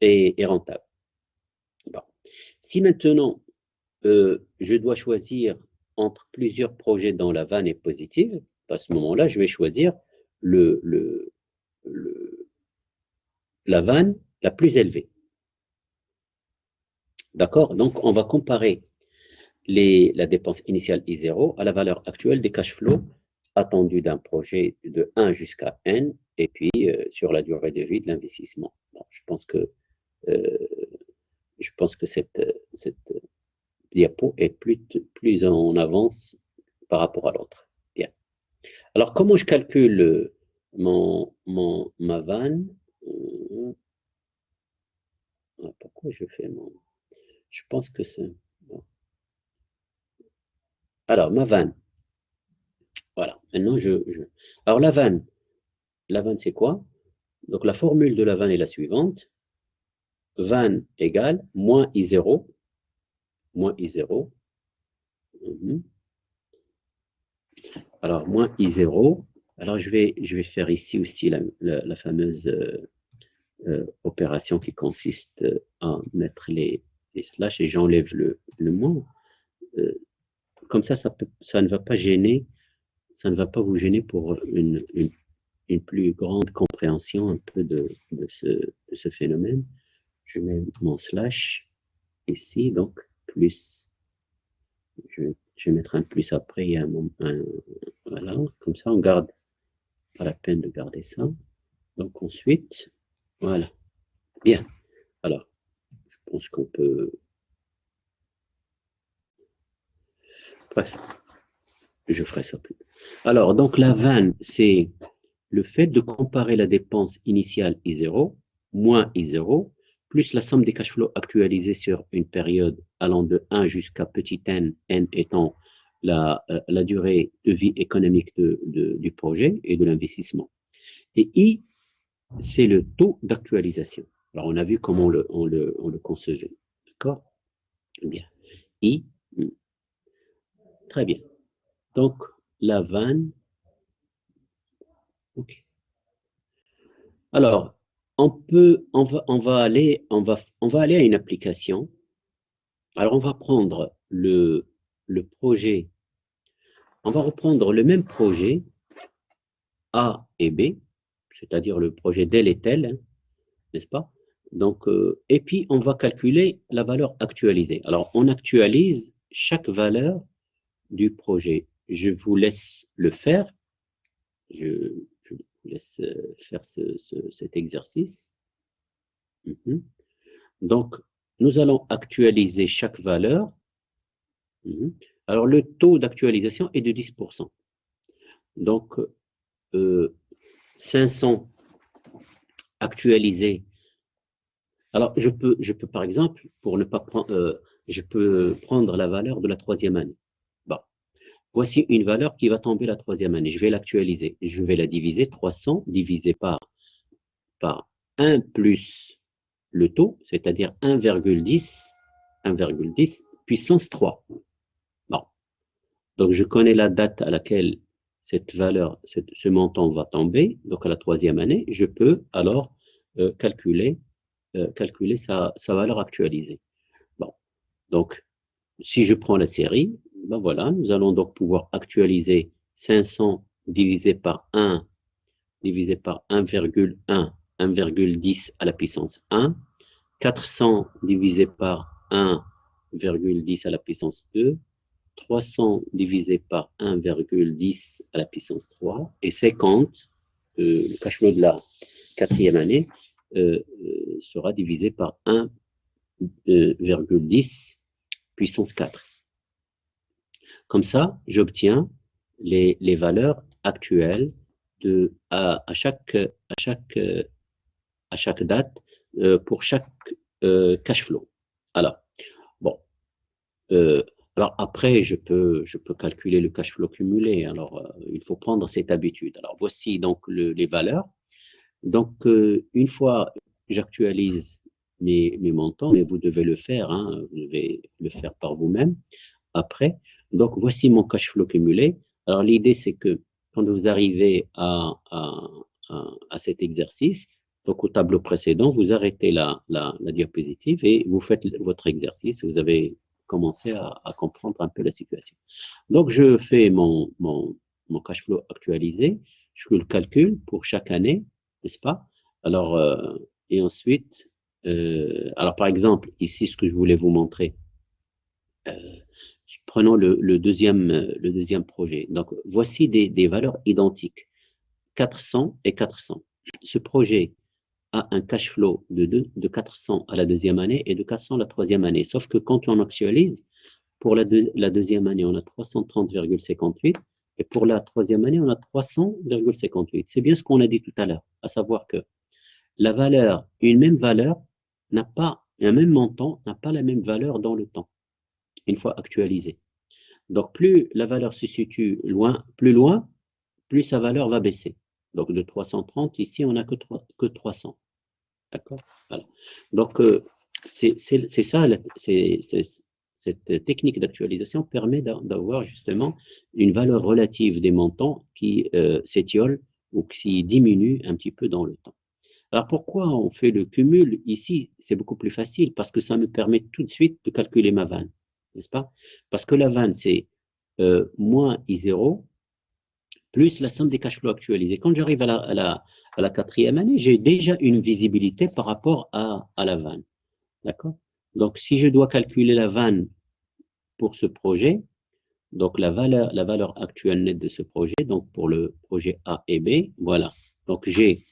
est rentable. Bon. Si maintenant, je dois choisir entre plusieurs projets dont la vanne est positive, à ce moment-là, je vais choisir la vanne la plus élevée. D'accord? Donc, on va comparer la dépense initiale I0 à la valeur actuelle des cash flows attendus d'un projet de 1 jusqu'à N, et puis sur la durée de vie de l'investissement. Bon, je pense que cette diapo est plus en avance par rapport à l'autre. Bien. Alors, comment je calcule ma vanne? Pourquoi je fais Je pense que c'est... Bon. Alors, ma vanne. Voilà. Maintenant, Alors, la vanne, c'est quoi? Donc, la formule de la vanne est la suivante. Vanne égale moins I0. Moins I0. Alors, moins I0. Alors, je vais faire ici aussi la fameuse opération qui consiste à mettre les slash et j'enlève le moins. Comme ça ne va pas gêner, ça ne va pas vous gêner pour une plus grande compréhension un peu de ce phénomène. Je mets mon slash ici, donc plus. Je vais mettre un plus après, il y a voilà, comme ça on garde, pas la peine de garder ça. Donc ensuite, voilà, bien. Alors, je pense qu'on peut... Bref, je ferai ça plus. Alors, donc la vanne, c'est le fait de comparer la dépense initiale I0 moins I0 plus la somme des cash flows actualisés sur une période allant de 1 jusqu'à petit n, n étant la durée de vie économique du projet et de l'investissement. Et I, c'est le taux d'actualisation. Alors, on a vu comment on le concevait. D'accord? Bien. I, très bien. Donc, la vanne. OK. Alors, on va aller à une application. Alors, on va prendre le projet. On va reprendre le même projet A et B, c'est-à-dire le projet tel et tel, hein, n'est-ce pas? Donc, et puis, on va calculer la valeur actualisée. Alors, on actualise chaque valeur du projet. Je vous laisse le faire. Je vous laisse faire cet exercice. Donc, nous allons actualiser chaque valeur. Alors, le taux d'actualisation est de 10%. Donc, 500 actualisés. Alors, je peux par exemple, pour ne pas prendre, je peux prendre la valeur de la 3e année. Bon, voici une valeur qui va tomber la 3e année. Je vais l'actualiser. Je vais la diviser, 300 divisé par 1 plus le taux, c'est-à-dire 1,10 puissance 3. Bon, donc je connais la date à laquelle cette valeur, ce montant va tomber, donc à la 3e année, je peux alors calculer sa valeur actualisée. Bon, donc si je prends la série, ben voilà, nous allons donc pouvoir actualiser 500 divisé par 1, divisé par 1,1, 1,10 à la puissance 1, 400 divisé par 1,10 à la puissance 2, 300 divisé par 1,10 à la puissance 3, et 50, le cash flow de la 4e année, sera divisé par 1,10 puissance 4. Comme ça, j'obtiens les valeurs actuelles à chaque date pour chaque cash flow. Alors, bon, alors après, je peux calculer le cash flow cumulé. Alors, il faut prendre cette habitude. Alors, voici donc les valeurs. Donc, une fois j'actualise mes montants, mais vous devez le faire, hein, vous devez le faire par vous-même après. Donc, voici mon cash flow cumulé. Alors, l'idée, c'est que quand vous arrivez à cet exercice, donc au tableau précédent, vous arrêtez la diapositive et vous faites votre exercice. Vous avez commencé à comprendre un peu la situation. Donc, je fais mon cash flow actualisé. Je le calcule pour chaque année, n'est-ce pas? Alors, et ensuite, alors par exemple, ici, ce que je voulais vous montrer, prenons le deuxième projet. Donc, voici des valeurs identiques, 400 et 400. Ce projet a un cash flow de 400 à la 2e année et de 400 à la 3e année. Sauf que quand on actualise, pour la 2e année, on a 330,58 et pour la 3e année, on a 300,58. C'est bien ce qu'on a dit tout à l'heure, à savoir que la valeur, une même valeur, n'a pas, un même montant n'a pas la même valeur dans le temps, une fois actualisée. Donc, plus la valeur se situe plus loin, plus sa valeur va baisser. Donc, de 330, ici, on n'a que 300. D'accord? Voilà. Donc, c'est ça, cette technique d'actualisation permet d'avoir justement une valeur relative des montants qui s'étiole ou qui diminue un petit peu dans le temps. Alors, pourquoi on fait le cumul? Ici, c'est beaucoup plus facile parce que ça me permet tout de suite de calculer ma vanne, n'est-ce pas? Parce que la vanne, c'est moins I0 plus la somme des cash flows actualisés. Quand j'arrive à la 4e année, j'ai déjà une visibilité par rapport à la vanne. D'accord? Donc, si je dois calculer la vanne pour ce projet, donc la valeur actuelle nette de ce projet, donc pour le projet A et B, voilà. Donc, j'ai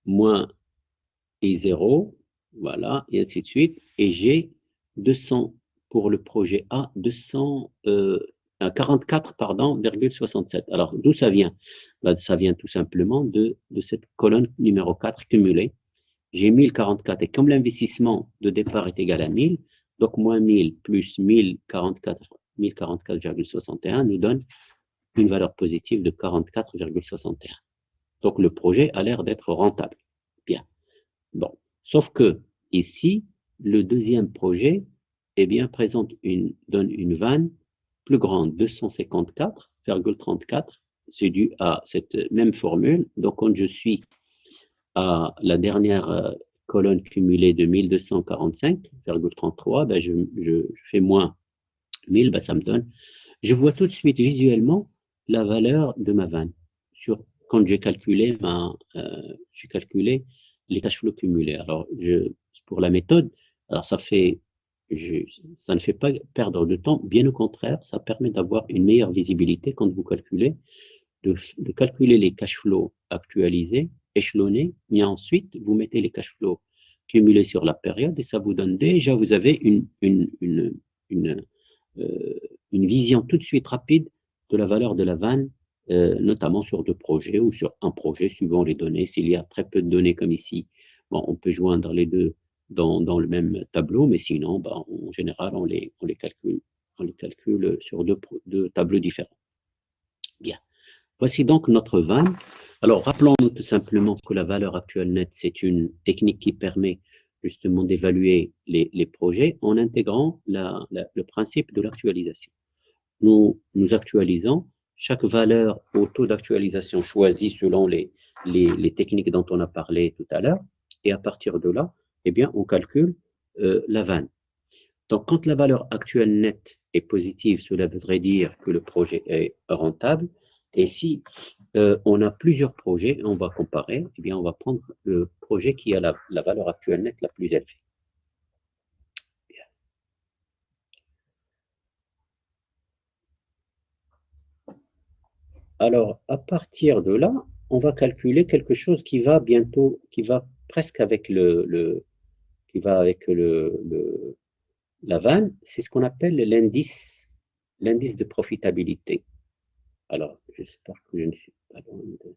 moins I0, voilà, et ainsi de suite, et j'ai 200 pour le projet A, 44, pardon, 67. Alors, d'où ça vient? Ben, ça vient tout simplement de cette colonne numéro 4 cumulée. j'ai 1044, et comme l'investissement de départ est égal à 1000, donc moins 1000 plus 1044,61 nous donne une valeur positive de 44,61. Donc le projet a l'air d'être rentable. Bien. Bon. Sauf que ici, le deuxième projet, eh bien, donne une vanne plus grande, 254,34. C'est dû à cette même formule. Donc, quand je suis à la dernière colonne cumulée de 1245,33, ben je fais moins 1000, ben ça me donne. Je vois tout de suite visuellement la valeur de ma vanne quand j'ai calculé les cash flows cumulés. Alors, pour la méthode, alors ça ne fait pas perdre de temps, bien au contraire, ça permet d'avoir une meilleure visibilité quand vous calculez, de calculer les cash flows actualisés, échelonnés, et ensuite vous mettez les cash flows cumulés sur la période et ça vous donne déjà, vous avez une vision tout de suite rapide de la valeur de la vanne, notamment sur 2 projets ou sur un projet suivant les données. S'il y a très peu de données comme ici, bon, on peut joindre les deux dans le même tableau, mais sinon, ben, en général, on les calcule sur deux tableaux différents. Bien. Voici donc notre vanne. Alors, rappelons-nous tout simplement que la valeur actuelle nette, c'est une technique qui permet justement d'évaluer les projets en intégrant le principe de l'actualisation. Nous actualisons chaque valeur au taux d'actualisation choisi selon les techniques dont on a parlé tout à l'heure, et à partir de là, eh bien, on calcule la vanne. Donc, quand la valeur actuelle nette est positive, cela voudrait dire que le projet est rentable. Et si on a plusieurs projets, on va comparer, eh bien, on va prendre le projet qui a la valeur actuelle nette la plus élevée. Bien. Alors, à partir de là, on va calculer quelque chose qui va presque avec la vanne, c'est ce qu'on appelle l'indice de profitabilité. Alors, j'espère que je ne suis pas loin de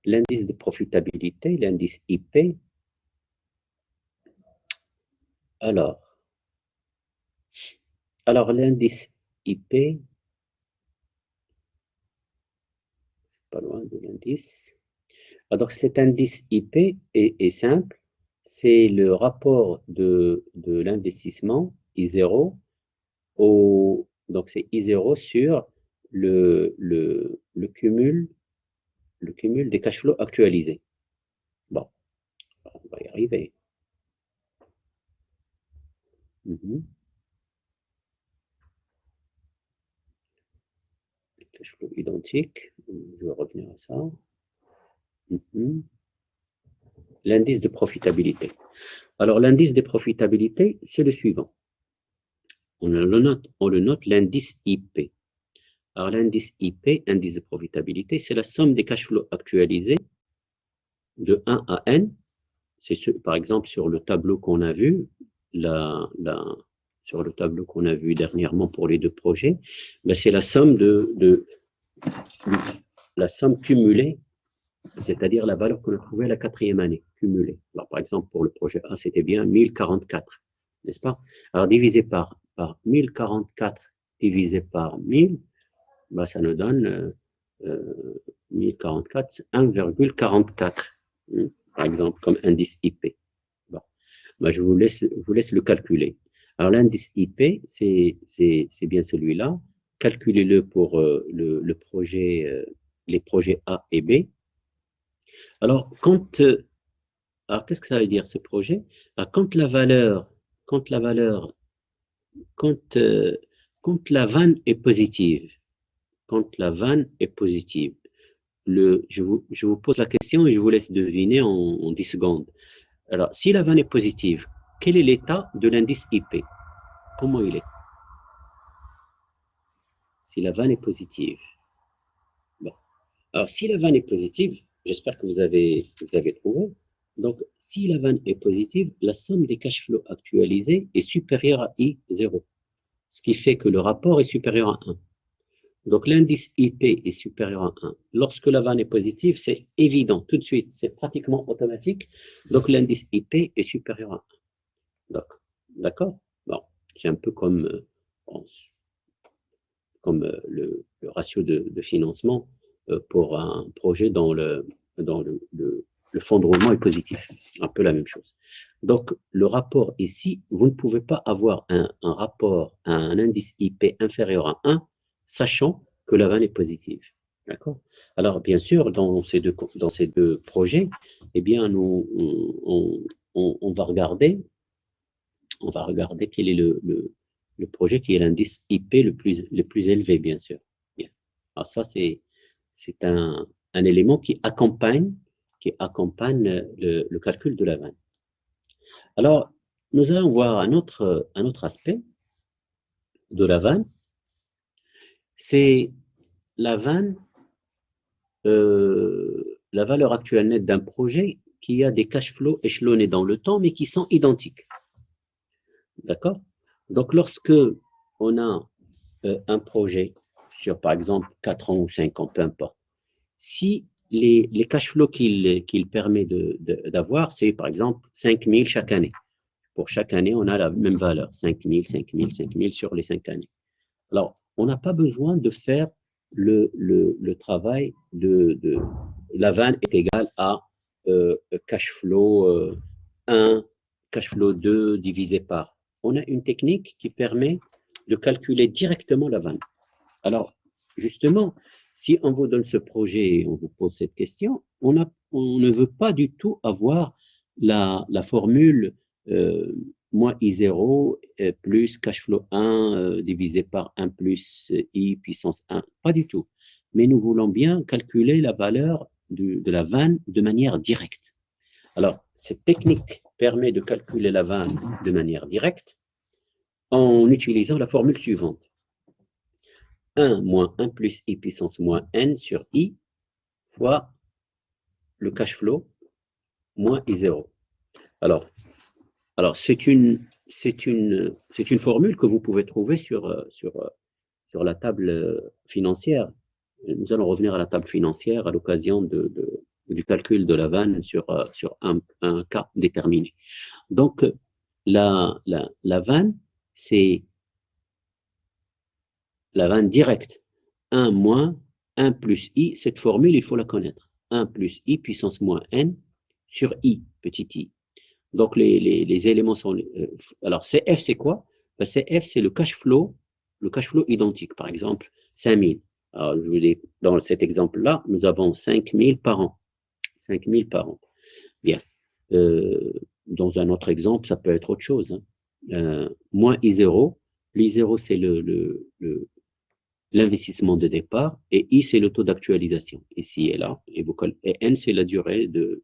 l'indice de profitabilité, l'indice IP. Alors l'indice IP, je ne suis pas loin de l'indice. Alors, cet indice IP est simple, c'est le rapport de l'investissement I0 donc c'est I0 sur le cumul des cash flows actualisés. Bon, on va y arriver. Les cash flows identiques, je vais revenir à ça. L'indice de profitabilité. Alors, l'indice de profitabilité, c'est le suivant. On le note l'indice IP. Alors, l'indice IP, indice de profitabilité, c'est la somme des cash flows actualisés de 1 à n. C'est par exemple sur le tableau qu'on a vu, sur le tableau qu'on a vu dernièrement pour les deux projets, ben c'est la somme la somme cumulée, c'est-à-dire la valeur qu'on a trouvée à la 4e année, cumulée. Alors, par exemple, pour le projet A, c'était bien 1044, n'est-ce pas? Alors, divisé par 1044 divisé par 1000, ben, ça nous donne 1044, 1,44, par exemple, comme indice IP. Bon. Ben, je vous laisse le calculer. Alors, l'indice IP, c'est bien celui-là. Calculez-le pour le projet, les projets A et B. Alors, qu'est-ce que ça veut dire ce projet? Alors, quand la vanne est positive, je vous pose la question et je vous laisse deviner en 10 secondes. Alors, si la vanne est positive, quel est l'état de l'indice IP? Comment il est? Si la vanne est positive. Bon. Alors, si la vanne est positive, j'espère que vous avez trouvé. Donc, si la vanne est positive, la somme des cash flows actualisés est supérieure à I0. Ce qui fait que le rapport est supérieur à 1. Donc, l'indice IP est supérieur à 1. Lorsque la vanne est positive, c'est évident, tout de suite, c'est pratiquement automatique. Donc, l'indice IP est supérieur à 1. D'accord? Bon, c'est un peu comme, le ratio de financement pour un projet dont le fonds de roulement est positif. Un peu la même chose. Donc, le rapport ici, vous ne pouvez pas avoir un rapport, un indice IP inférieur à 1, sachant que la vanne est positive. D'accord? Alors, bien sûr, dans ces deux projets, eh bien, on va regarder quel est le projet qui est l'indice IP le plus élevé, bien sûr. Bien. Alors ça, c'est un élément qui accompagne le calcul de la vanne. Alors, nous allons voir un autre aspect de la vanne, c'est la vanne, la valeur actuelle nette d'un projet qui a des cash flows échelonnés dans le temps, mais qui sont identiques. D'accord? Donc, lorsque on a un projet sur, par exemple, 4 ans ou 5 ans, peu importe, si les cash flows qu'il permet d'avoir, c'est par exemple 5 000 chaque année. Pour chaque année, on a la même valeur, 5 000, 5 000, 5 000 sur les 5 années. Alors, on n'a pas besoin de faire le travail la vanne est égale à cash flow 1, cash flow 2 divisé par. On a une technique qui permet de calculer directement la vanne. Alors, justement, si on vous donne ce projet et on vous pose cette question, on ne veut pas du tout avoir la formule moins I0 plus cash flow 1 divisé par 1 plus I puissance 1. Pas du tout. Mais nous voulons bien calculer la valeur de la vanne de manière directe. Alors, cette technique permet de calculer la vanne de manière directe en utilisant la formule suivante. 1 moins 1 plus I puissance moins N sur I fois le cash flow moins I0. Alors c'est une formule que vous pouvez trouver sur la table financière. Nous allons revenir à la table financière à l'occasion du calcul de la vanne sur un cas déterminé. Donc, la vanne, c'est la vanne directe. 1 moins 1 plus I, cette formule, il faut la connaître. 1 plus I puissance moins N sur I, petit i. Donc, les éléments sont... alors, CF, c'est quoi? Ben, CF, c'est le cash flow identique. Par exemple, 5 000. Alors, je vous dis, dans cet exemple-là, nous avons 5 000 par an. 5 000 par an. Bien. Dans un autre exemple, ça peut être autre chose. Hein. Moins I0. L'I0, c'est l'investissement de départ, et I, c'est le taux d'actualisation, ici et là, et N, c'est la durée de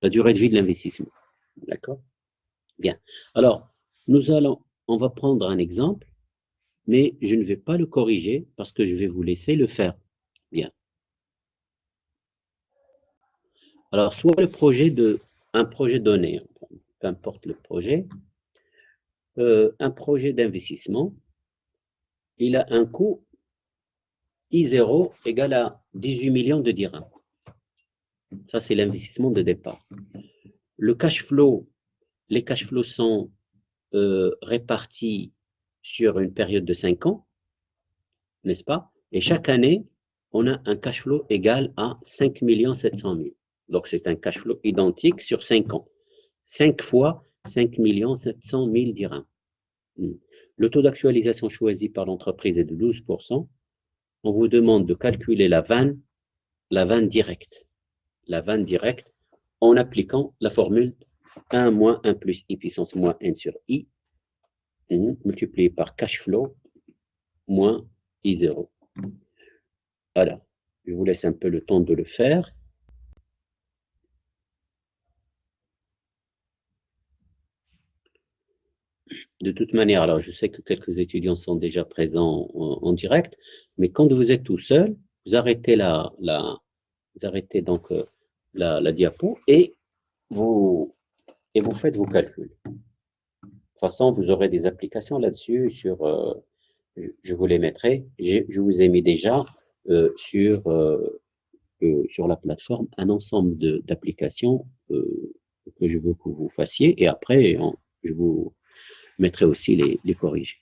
vie de l'investissement. D'accord? Bien. Alors, on va prendre un exemple, mais je ne vais pas le corriger parce que je vais vous laisser le faire. Bien. Alors, soit un projet donné, peu importe le projet, un projet d'investissement, il a un coût I0 égal à 18 millions de dirhams. Ça, c'est l'investissement de départ. Le cash flow, les cash flows sont répartis sur une période de 5 ans, n'est-ce pas? Et chaque année, on a un cash flow égal à 5 700 000. Donc, c'est un cash flow identique sur 5 ans. 5 fois 5 700 000 dirhams. Le taux d'actualisation choisi par l'entreprise est de 12%. On vous demande de calculer la vanne directe. La vanne directe en appliquant la formule 1 moins 1 plus I puissance moins N sur I multiplié par cash flow moins I0. Voilà. Je vous laisse un peu le temps de le faire. De toute manière, alors je sais que quelques étudiants sont déjà présents en direct, mais quand vous êtes tout seul, vous arrêtez donc la diapo et vous faites vos calculs. De toute façon, vous aurez des applications là-dessus sur je vous les mettrai. Je vous ai mis déjà sur la plateforme un ensemble d'applications que je veux que vous fassiez et après, je vous mettrai aussi les corriger.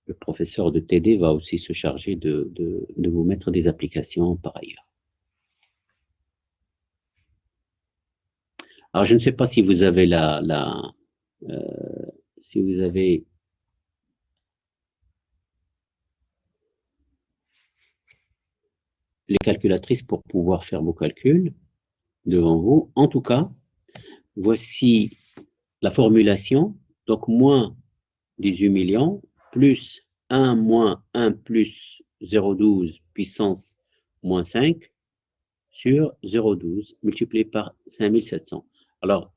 Le professeur de TD va aussi se charger de vous mettre des applications par ailleurs. Alors, je ne sais pas si vous avez si vous avez les calculatrices pour pouvoir faire vos calculs devant vous. En tout cas, voici la formulation. Donc, moins 18 millions plus 1 moins 1 plus 0,12 puissance moins 5 sur 0,12 multiplié par 5700. Alors,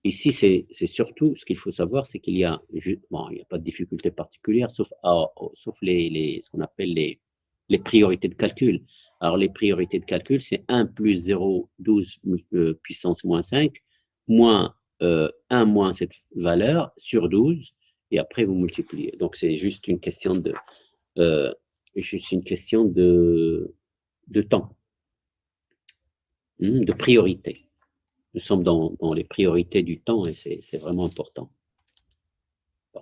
ici, c'est surtout, ce qu'il faut savoir, c'est qu'il y a, bon, il n'y a pas de difficulté particulière, sauf ce qu'on appelle les priorités de calcul. Alors, les priorités de calcul, c'est 1 plus 0,12 puissance moins 5, moins 1 moins cette valeur sur 12, et après, vous multipliez. Donc, c'est juste une question de temps, de priorité. Nous sommes dans les priorités du temps et c'est vraiment important. Bon.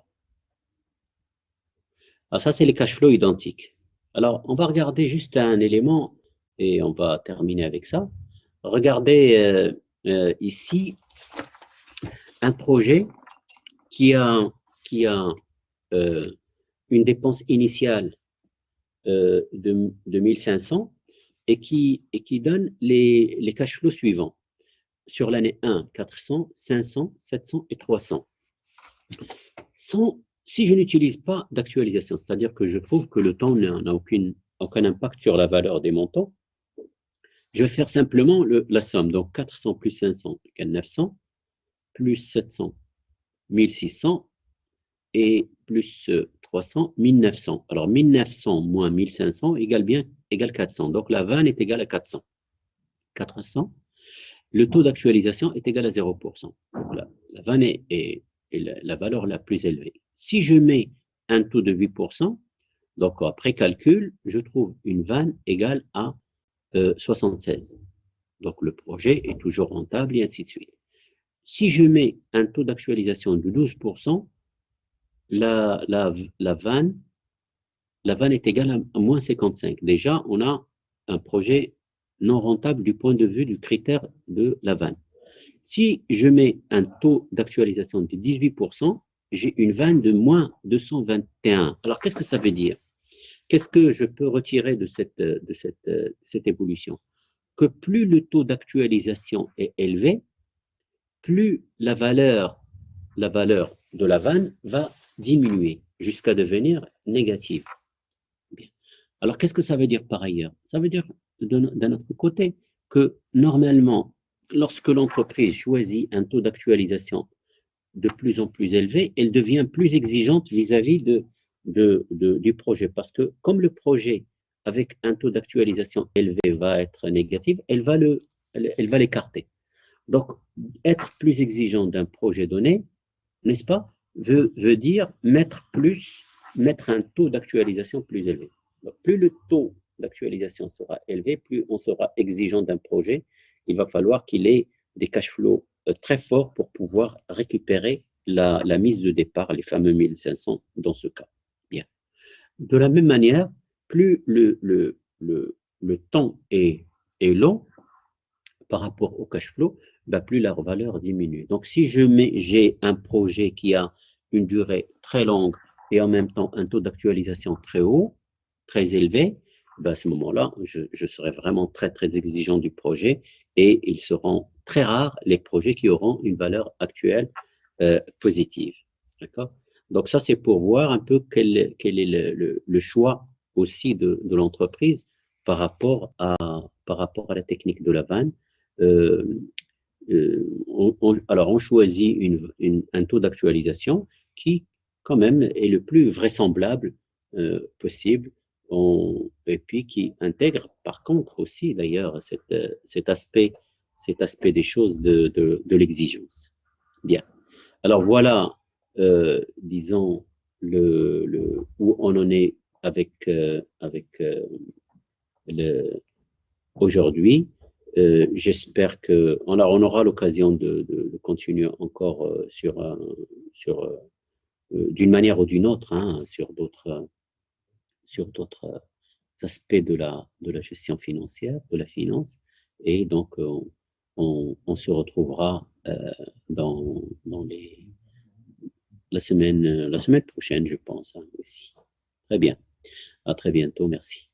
Alors ça, c'est les cash flows identiques. Alors, on va regarder juste un élément et on va terminer avec ça. Regardez ici un projet qui a une dépense initiale de 1500 et qui donne les cash flows suivants. Sur l'année 1, 400, 500, 700 et 300. Si je n'utilise pas d'actualisation, c'est-à-dire que je trouve que le temps n'a aucun impact sur la valeur des montants, je vais faire simplement la somme. Donc 400 plus 500 égale 900, plus 700, 1600, et plus 300, 1900. Alors 1900 moins 1500 égale 400. Donc la vanne est égale à 400. 400. Le taux d'actualisation est égal à 0%. Donc la vanne est la valeur la plus élevée. Si je mets un taux de 8%, donc après calcul, je trouve une vanne égale à 76. Donc le projet est toujours rentable et ainsi de suite. Si je mets un taux d'actualisation de 12%, la vanne est égale à moins 55. Déjà, on a un projet non rentable du point de vue du critère de la vanne. Si je mets un taux d'actualisation de 18%, j'ai une vanne de moins 221. Alors, qu'est-ce que ça veut dire? Qu'est-ce que je peux retirer de cette évolution? Que plus le taux d'actualisation est élevé, plus la valeur de la vanne va diminuer jusqu'à devenir négative. Bien. Alors, qu'est-ce que ça veut dire par ailleurs? Ça veut dire, d'un autre côté, que normalement, lorsque l'entreprise choisit un taux d'actualisation de plus en plus élevé, elle devient plus exigeante vis-à-vis du projet. Parce que comme le projet avec un taux d'actualisation élevé va être négatif, elle va l'écarter. Donc, être plus exigeant d'un projet donné, n'est-ce pas, veut dire mettre un taux d'actualisation plus élevé. Donc, plus le taux d'actualisation sera élevé, plus on sera exigeant d'un projet. Il va falloir qu'il ait des cash flows très forts pour pouvoir récupérer la mise de départ, les fameux 1500 dans ce cas. Bien. De la même manière, plus le temps est long par rapport au cash flow, bah plus leur valeur diminue. Donc, si j'ai un projet qui a une durée très longue et en même temps un taux d'actualisation très haut, très élevé, bah à ce moment-là, je serai vraiment très, très exigeant du projet et ils seront très rares les projets qui auront une valeur actuelle positive. D'accord? Donc, ça, c'est pour voir un peu quel est le choix aussi de l'entreprise par rapport à la technique de la vanne. Alors, on choisit un taux d'actualisation qui, quand même, est le plus vraisemblable possible, et puis qui intègre, par contre, aussi, d'ailleurs, cet aspect des choses de l'exigence. Bien. Alors, voilà disons, où on en est aujourd'hui. J'espère on aura l'occasion de continuer encore d'une manière ou d'une autre, hein, sur d'autres aspects de la gestion financière, de la finance. Et donc, on se retrouvera dans la semaine prochaine, je pense, hein, aussi. Très bien. À très bientôt. Merci.